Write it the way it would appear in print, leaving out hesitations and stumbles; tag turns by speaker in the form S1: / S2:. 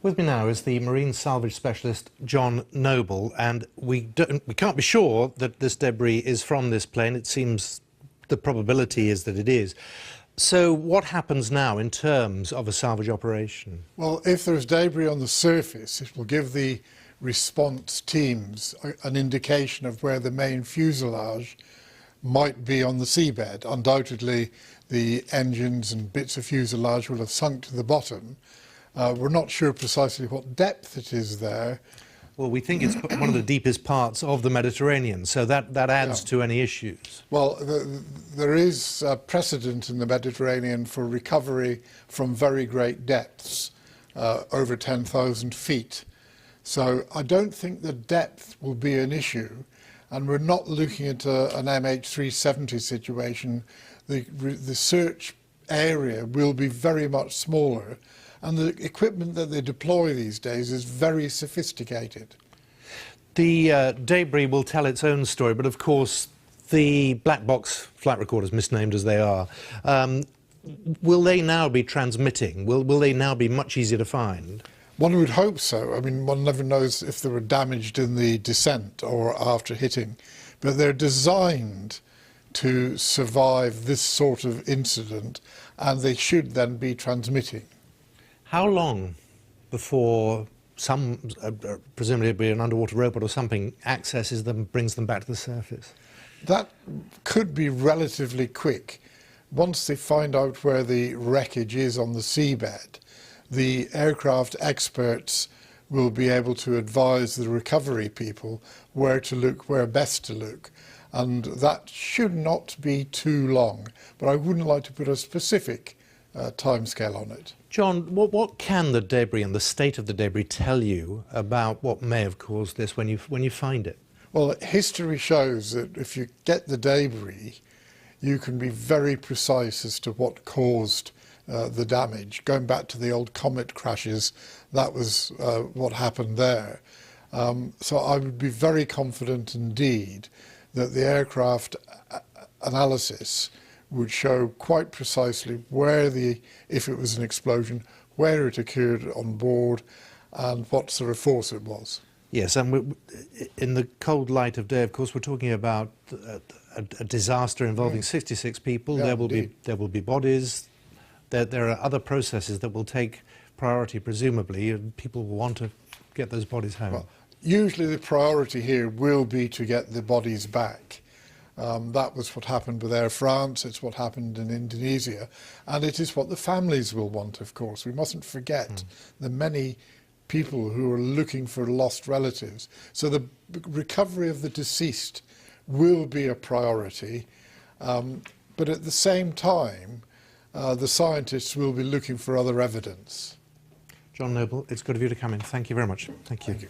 S1: With me now is the marine salvage specialist John Noble, and we can't be sure that this debris is from this plane. It seems the probability is that it is. So what happens now in terms of a salvage operation?
S2: Well, if there's debris on the surface, it will give the response teams an indication of where the main fuselage might be on the seabed. Undoubtedly, the engines and bits of fuselage will have sunk to the bottom. We're not sure precisely what depth it is there.
S1: Well, we think it's one of the deepest parts of the Mediterranean, so that adds to any issues.
S2: Well, there is precedent in the Mediterranean for recovery from very great depths, over 10,000 feet. So I don't think the depth will be an issue, and we're not looking at an MH370 situation. The search area will be very much smaller, and the equipment that they deploy these days is very sophisticated.
S1: The debris will tell its own story, but of course the black box flight recorders, misnamed as they are, will they now be transmitting? Will they now be much easier to find?
S2: One would hope so. I mean, one never knows if they were damaged in the descent or after hitting, but they're designed to survive this sort of incident, and they should then be transmitting.
S1: How long before presumably it'll be an underwater robot or something, accesses them, brings them back to the surface?
S2: That could be relatively quick. Once they find out where the wreckage is on the seabed, the aircraft experts will be able to advise the recovery people where to look, where best to look. And that should not be too long, but I wouldn't like to put a specific timescale on it.
S1: John, what can the debris and the state of the debris tell you about what may have caused this when you find it?
S2: Well, history shows that if you get the debris, you can be very precise as to what caused the damage. Going back to the old comet crashes, that was what happened there. So I would be very confident indeed that the aircraft analysis would show quite precisely where if it was an explosion, where it occurred on board, and what sort of force it was.
S1: Yes, and in the cold light of day, of course, we're talking about a disaster involving 66 people.
S2: Yeah,
S1: there will be bodies. There are other processes that will take priority, presumably, and people will want to get those bodies home.
S2: Well, usually the priority here will be to get the bodies back. That was what happened with Air France, it's what happened in Indonesia, and it is what the families will want, of course. We mustn't forget the many people who are looking for lost relatives. So the recovery of the deceased will be a priority, but at the same time, the scientists will be looking for other evidence.
S1: John Noble, it's good of you to come in. Thank you very much. Thank you.
S2: Thank you.